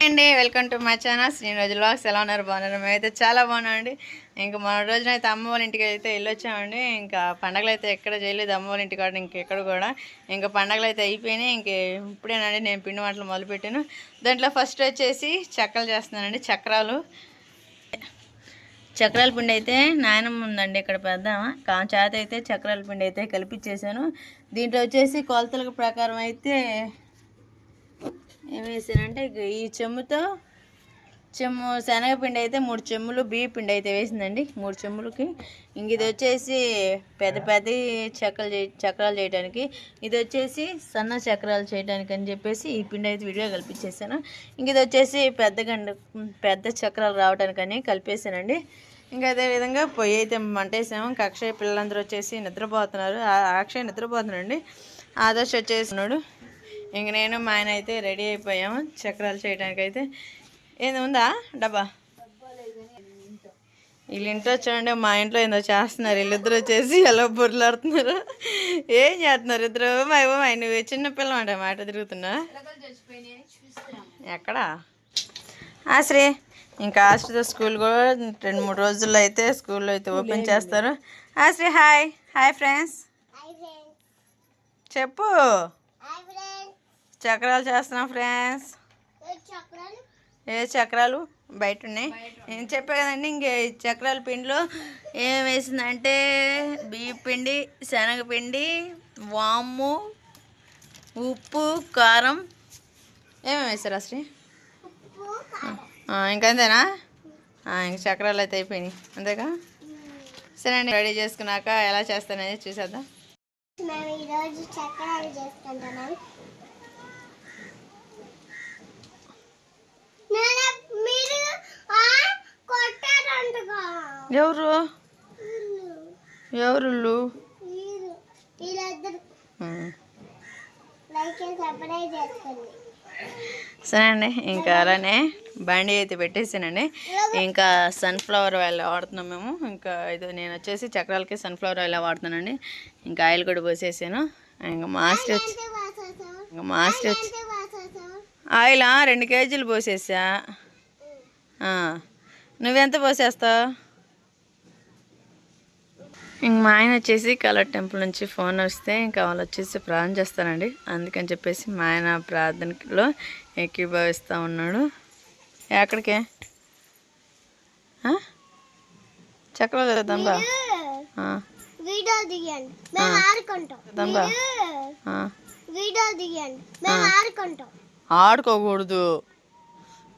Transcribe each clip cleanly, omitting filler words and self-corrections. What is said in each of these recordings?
అండి welcome to my channel నేను రోజు వ్లాగ్స్. ఎలా ఉన్నారు? బాగున్నారు? మేమైతే చాలా బాగున్నామండి. ఇంకా మన రోజున అయితే అమ్మ వాళ్ళ ఇంటికి అయితే వెళ్ళొచ్చామండి. ఇంకా పండగలు అయితే ఎక్కడ చేయలేదు, అమ్మ వాళ్ళ ఇంటి కాడ ఇంకెక్కడ కూడా. ఇంకా పండగలు అయితే అయిపోయినాయి. ఇప్పుడేనండి నేను పిండి వంటలు మొదలుపెట్టాను. దాంట్లో ఫస్ట్ వచ్చేసి చక్కలు చేస్తున్నానండి. చక్రాల పిండి అయితే నాయనమ్మ ఉందండి ఇక్కడ పెద్ద చేత అయితే చక్రాల పిండి అయితే కలిపిచ్చేసాను. దీంట్లో వచ్చేసి కొలతల ప్రకారం అయితే ఏం వేసానంటే ఈ చెమ్ముతో శనగపిండి అయితే 3 చెమ్ములు, బియ్య పిండి అయితే వేసిందండి 3 చెమ్ములకి. ఇంక ఇది వచ్చేసి పెద్ద చక్రాలు చేయడానికి, ఇది వచ్చేసి సన్న చక్రాలు చేయడానికి అని చెప్పేసి ఈ పిండి అయితే విడిగా కలిపించేసాను. ఇంక ఇది వచ్చేసి పెద్ద చక్రాలు రావడానికని కలిపేసానండి. ఇంకా అదేవిధంగా పొయ్యి అయితే మంటేసాము. ఇంకా అక్షయ్ పిల్లలందరూ వచ్చేసి నిద్రపోతున్నారు. అక్షయ్ నిద్రపోతున్నాడండి, ఆదర్శ్ వచ్చేసినాడు. ఇంక నేను మా ఆయన అయితే రెడీ అయిపోయాము చక్రాలు చేయడానికి. అయితే ఏంది ఉందా డబ్బా? వీళ్ళు ఇంట్లో చూడండి, మా ఇంట్లో ఏందో చేస్తున్నారు. వీళ్ళిద్దరు వచ్చేసి ఎలా బుర్రలాడుతున్నారు. ఏం చేస్తున్నారు ఇద్దరు? నువ్వు చిన్నపిల్ల అంటే మాట తిరుగుతున్నా ఎక్కడా? ఆశ్రీ ఇంకా ఆశ్రీతో స్కూల్ కూడా 2-3 రోజుల్లో అయితే స్కూల్లో అయితే ఓపెన్ చేస్తారు. ఆశ్రీ హాయ్. హాయ్ ఫ్రెండ్స్ చెప్పు. చక్రాలు చేస్తున్నాం ఫ్రెండ్స్. ఏ చక్రాలు బయట ఉన్నాయి నేను చెప్పా కదండి. ఇంక చక్రాల పిండిలో ఏం వేసిందంటే బియ్య పిండి, శనగపిండి, వాము, ఉప్పు, కారం ఏమేమి వేస్తారు అసలు? ఇంకంతేనా? ఇంక చక్రాలు అయితే అయిపోయినాయి అంతేగా. సరే అండి, రెడీ చేసుకున్నాక ఎలా చేస్తాననేది చూసేద్దాం. ఈరోజు చక్రాలు చేసుకుంటున్నాం. ఎవరు సరే అండి, ఇంకా అలానే బండి అయితే పెట్టేసానండి. ఇంకా సన్ఫ్లవర్ ఆయిల్ వాడుతున్నాం మేము. ఇంకా ఇది నేను వచ్చేసి చక్రాలకి సన్ఫ్లవర్ ఆయిల్ వాడుతున్నానండి. ఇంకా ఆయిల్ కూడా పోసేసాను. ఇంకా మాస్టర్ వచ్చి ఆయిల్ 2 కేజీలు పోసేసా. నువ్వెంత పోసేస్తావు? ఇంక మా ఆయన వచ్చేసి కలర్ టెంపుల్ నుంచి ఫోన్ వస్తే ఇంకా వాళ్ళు వచ్చేసి ప్రార్థన చేస్తానండి. అందుకని చెప్పేసి మా ఆయన ప్రార్థనలో ఏకీభవిస్తూ ఉన్నాడు. ఎక్కడికే చక్రాలు దన్బా ఆడుకోకూడదు,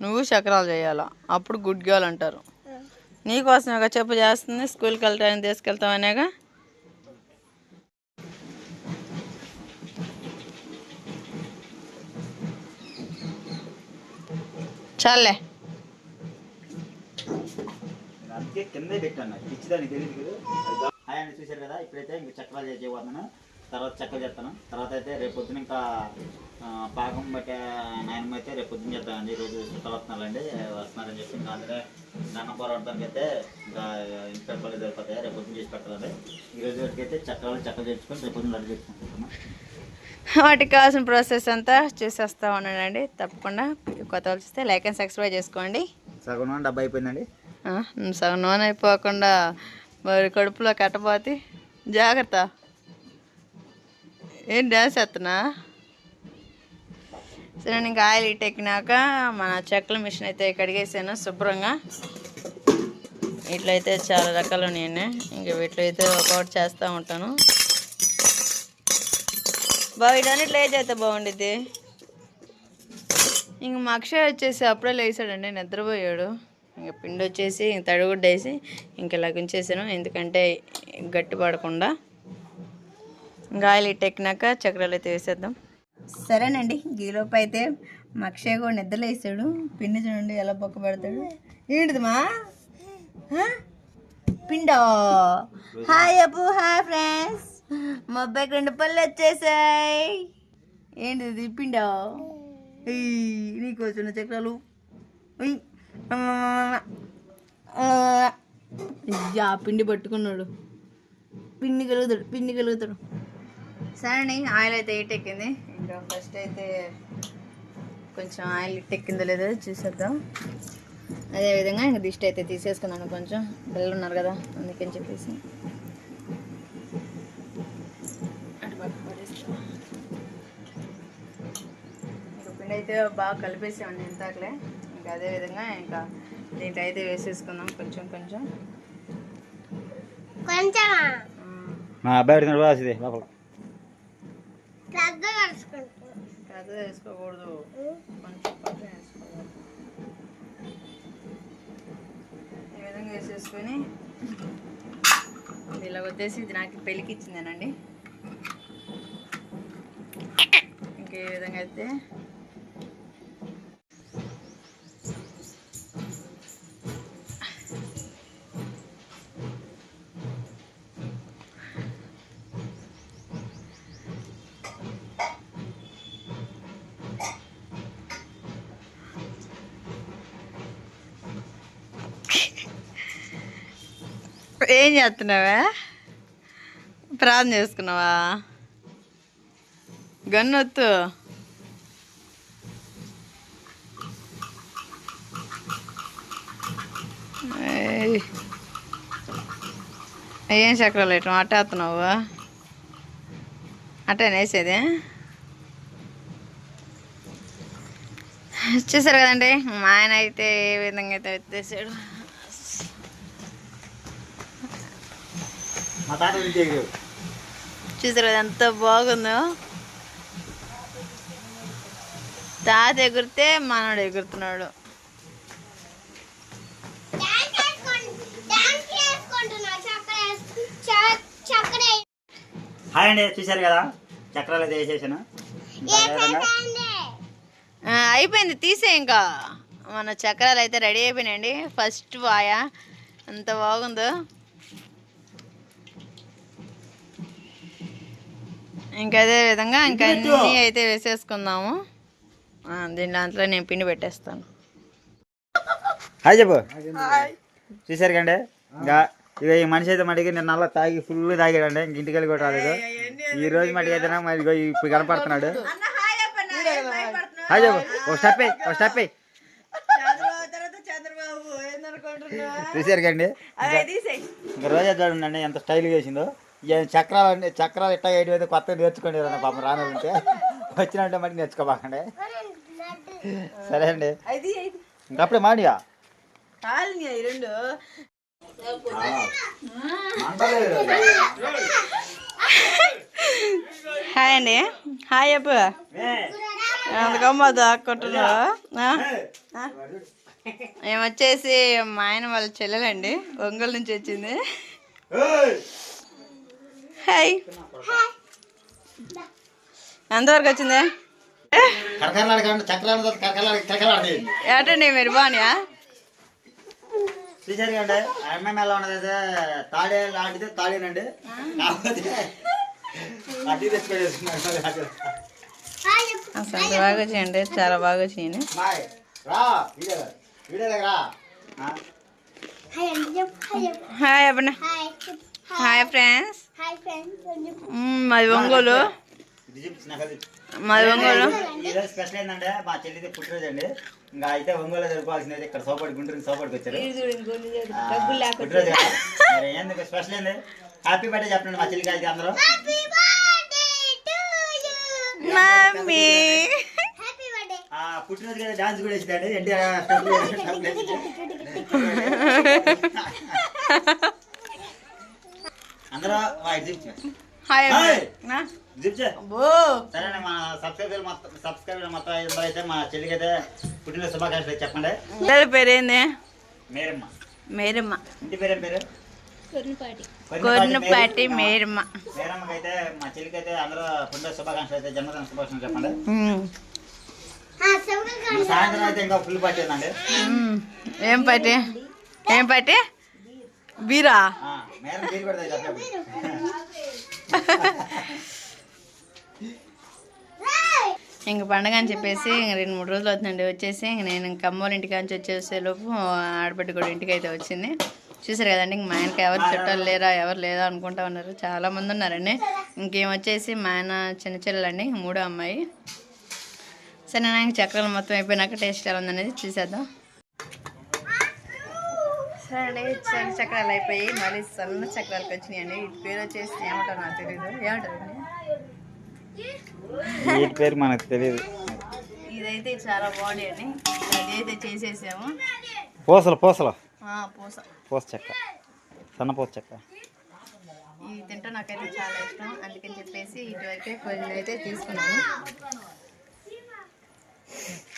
నువ్వు చక్రాలు చేయాలా, అప్పుడు గుడ్ గర్ల్ అంటారు. నీకోసమేగా చెప్పు చేస్తుంది, స్కూల్కి వెళ్ళటానికి తీసుకెళ్తామనేగా. చాలే కిందే పెట్టాను ఇచ్చిదానికి తెలియదు. ఆయన చూశారు కదా. ఇప్పుడైతే ఇంక చక్రాలు చేయబోతున్నాను, తర్వాత చక్కలు చేస్తాను. తర్వాత అయితే రేపు పొద్దున ఇంకా పాకం బట్టే నాయనమ్మ అయితే రేపు పొద్దున చేస్తానండి. ఈరోజు చుట్టాలు వస్తున్నారని చెప్పి ఇంకా అందుకే దండం పోరాడడానికి అయితే ఇంకా ఇంటి పెట్టుకోలేదు సరిపోతాయి. రేపు పొద్దున చేసి పెట్టాలండి. ఈరోజు వరకు అయితే చక్కలు చేసుకొని రేపు పొద్దున రెడీ చేసుకుంటున్నాను. వాటికి కావాల్సిన ప్రాసెస్ అంతా చూసేస్తా ఉన్నానండి. తప్పకుండా కొత్త వాళ్ళు చూస్తే లైక్ అండ్ సబ్స్క్రైబ్ చేసుకోండి. సగం నూనె డబ్బా అయిపోయిందండి. సగం నూనె అయిపోకుండా మరి కడుపులో కట్టపోతే జాగ్రత్త. ఏం డ్యాన్స్ చేస్తున్నా? సరే ఇంకా ఆయిల్ ఎక్కినాక మన చెక్కల మిషన్ అయితే కడిగేసాను శుభ్రంగా. వీటిలో అయితే చాలా రకాలు ఉన్నాయండి. ఇంక వీటిలో అయితే ఒకటి చేస్తూ ఉంటాను. వీటన్నిట్లో ఏ చేస్తే బాగుండిద్ది. ఇంక మా అక్షయ్ వచ్చేసి అప్పుడే లేచాడండి, నిద్రపోయాడు. ఇంక పిండి వచ్చేసి తడిగుడ్డ వేసి ఇంక ఇలా ఉంచేసాను, ఎందుకంటే గట్టి పడకుండా. ఇంకా ఆయిల్ ఎక్కినాక చక్రాలు అయితే వేసేద్దాం. సరేనండి, గీలోపు అయితే మా అక్షయ్ కూడా నిద్రలో వేసాడు. పిండి చూడండి ఎలా బొక్క పెడతాడు. ఏంటిది మా పిండో? హాయ్ అప్పు, హాయ్ ఫ్రెండ్స్. మా అబ్బాయికి 2 పళ్ళు వచ్చేసాయి. ఏంటిది పిండో? నీకోసం చక్రాలు. పిండి పట్టుకున్నాడు. పిండి కలుగుతాడు. సరే ఆయిల్ అయితే ఎక్కింది. ఇంకా ఫస్ట్ అయితే కొంచెం ఆయిల్ ఎక్కిందో లేదో చూసేద్దాం. అదేవిధంగా ఇంక దిష్టి అయితే తీసేసుకున్నాను, కొంచెం పిల్లలు ఉన్నారు కదా అందుకని చెప్పేసి. అటు పక్క పడేస్తాం. ఇంకా పిండి అయితే బాగా కలిపేసామండి ఇంతాకలే. ఇంకా అదేవిధంగా ఇంకా దీంట్లో అయితే వేసేసుకుందాం కొంచెం కొంచెం. మా అబ్బాయి అడిగిన రాసిదే లోపల పెద్ద వేసుకోకూడదు, కొంచెం కొంచెం వేసుకోవాలి. ఈ విధంగా వేసేసుకొని ఇలా వచ్చేసి ఇది నాకు పెళ్ళికి ఇచ్చిందేనండి. ఇంకే విధంగా అయితే ఏం చేస్తున్నావా? ప్రార్థన చేసుకున్నావా? గన్నొత్తు. ఏం చక్రాలు వేయటం అట్టేస్తున్నావు? అట్టే వేసేది. చూసారు కదండి మా ఆయన అయితే ఏ విధంగా అయితే ఎత్తేసాడు. చూసారు కదా ఎంత బాగుందో. తాత ఎగురితే మనోడు ఎగురుతున్నాడు. హాయ్ అండి, చూశారు కదా చక్రాలు అయితే వేసేసాను. అయిపోయింది తీసే. ఇంకా మన చక్రాలు అయితే రెడీ అయిపోయినాయండి. ఫస్ట్ వాయా ఎంత బాగుందో. ఇంకా అదే విధంగా ఇంకా అన్నీ అయితే వేసేసుకుందాము. దీంట్లో నేను పిండి పెట్టేస్తాను. హాయ్ చెప్పు. చూశారు కండి ఇంకా ఇక ఈ మనిషి అయితే మటుకి నేను నల్ల తాగి ఫుల్ తాగాడండి. ఇంక ఇంటికి వెళ్ళి కూడా రాలేదు. ఈ రోజు మటుకు అయితే మరి ఇప్పుడు కనపడుతున్నాడు. హాయ్ చెప్పు. ఒక స్టెప్ ఒక స్టెప్. చూశారు కండి ఇంకా రోజా చూడండి ఎంత స్టైల్గా వేసిందో. చక్రాలు ఇట్టా వేయడం అయితే కొత్తగా నేర్చుకోండి పాపం రానంటే వచ్చినట్టే మటుకు నేర్చుకోబాకండి. సరే అండి ఇంకప్పుడే మాడియా. హాయ్ అండి. హాయ్ అప్పు. అందుకమ్మా దాక్కుంటున్నా. ఏమొచ్చేసి మా ఆయన వాళ్ళ చెల్లెలండి, ఒంగోలు నుంచి వచ్చింది. హాయ్. ఎంతవరకు వచ్చింది? ఏటండి మీరు బాగున్నాయా? చూసారు కండి అమ్మాయి ఎలా ఉన్నదైతే తాడే లాంటిదే తాడేనండి. అడ్డీ తెచ్చుకోలేదు. అసలు బాగా చేయండి, చాలా బాగా చేయండి. హాయ్ అబ్బా. Hi friends. మాది ఒంగోలు. మాది ఒంగోలు. ఈరోజు స్పెషల్ ఏంటంటే మా చెల్లిది పుట్టినరోజు అండి. ఇంకా అయితే ఒంగోలు జరుపుకోవాల్సింది. ఇక్కడ సోపడి గుంటూరు సోపడికి వచ్చారు పుట్టినరోజు. మరి ఎందుకు స్పెషల్ ఏంది? హ్యాపీ బర్త్డే చెప్పండి మా చెల్లికి అయితే అందరూ. మమ్మీ పుట్టినరోజు కదా డాన్స్ కూడా వేసిందండి. అందరూ హాయ్. సరే మా సబ్స్క్రైబర్ మొత్తం అయితే మా చెల్లికి అయితే పుట్టినరోజు శుభాకాంక్షలు చెప్పండి. పేరేంది? మేరమ్మ. మేరమ్మ. ఇంటి పేరేం పేరు? కొర్నుపాటి మేరమ్మ. మేరమ్మకి అయితే మా చెల్లికి అయితే అందరూ పుట్టినరోజు శుభాకాంక్షలు అయితే జన్మదిన శుభాకాంక్షలు చెప్పండి. సాయంత్రం అయితే ఇంకా ఫుల్ పార్టీ ఉందండి. ఏం పార్టీ? ఏం పార్టీ? బీరా. మేరం బీరు పెడతాయి చెప్పండి. ఇంక పండగ అని చెప్పేసి ఇంక 2-3 రోజులు అవుతుందండి వచ్చేసి. ఇంక నేను ఇంక అమ్మోళ్ళ ఇంటికి నుంచి వచ్చేసే లోపు ఆడబిడ్డ కూడా ఇంటికి అయితే వచ్చింది. చూసారు కదండి ఇంక మా ఆయనకి ఎవరు చుట్టాలు లేరా ఎవరు లేదా అనుకుంటా ఉన్నారు. చాలామంది ఉన్నారండి. ఇంకేం వచ్చేసి మా ఆయన చిన్న చెల్లెలండి, 3వ అమ్మాయి. సరే నాకు చక్రాలు మొత్తం అయిపోయినాక టేస్ట్ ఎలా ఉందనేది చూసేద్దాం. సరే అండి, చక్రాలు అయిపోయి మళ్ళీ సన్న చక్రాలకు వచ్చినాయండి. వీటి పేరు వచ్చేసి ఏమంటారు నాకు తెలీదు. ఏమంటారు వీటి పేరు మనకు తెలియదు. ఇదైతే చాలా బాగుంది. ఇదైతే చేసేసాము. పూసలు పూసలు పూస పూస చెక్క, సన్న పూస చెక్క. ఇవి తింటే నాకైతే చాలా ఇష్టం. అందుకని చెప్పేసి ఇటువైతే కొన్ని అయితే తీసుకున్నాను.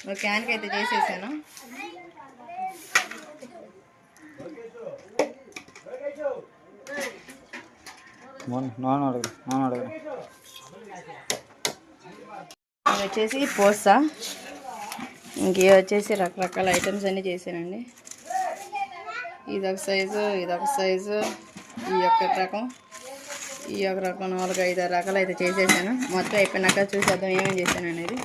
ఒక క్యాన్కి అయితే చేసేసాను. ఇవి వచ్చేసి పూస, ఇంకే వచ్చేసి రకరకాల ఐటమ్స్ అన్నీ చేశానండి. ఇదొక సైజు, ఇదొక సైజు, ఈ ఒక్క రకం, ఈ ఒక రకం, 4-5 రకాలు అయితే చేసేసాను. మొత్తం అయిపోయినాక చూసేద్దాం ఏమేమి చేశాను అనేది.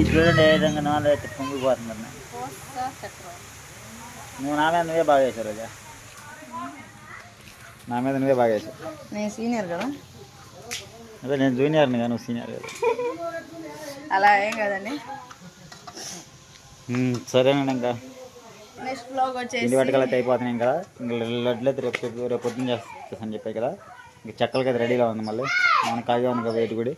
చూడండి ఏ విధంగా నాలో అయితే పొంగిపోతున్నారు. నువ్వు నా మీద నువ్వే బాగా చేశావు రోజా, నా మీద నువ్వే బాగా చేశావు. నేను సీనియర్ కదా. అదే నేను జూనియర్ని కదా, నువ్వు సీనియర్ కదా. అలా ఏం కదండి. సరేనండి, ఇంకా నెక్స్ట్ బ్లాగ్ వచ్చేసి ఇంటి వంటకాలు అయితే అయిపోతున్నాయి కదా. ఇంకా లడ్లు అయితే రేపు పొద్దున్న చేస్తాను చెప్పాయి కదా. ఇంకా చెక్కలకి అయితే రెడీగా ఉంది. మళ్ళీ మన కాగా ఉంది కదా వేటి గుడి.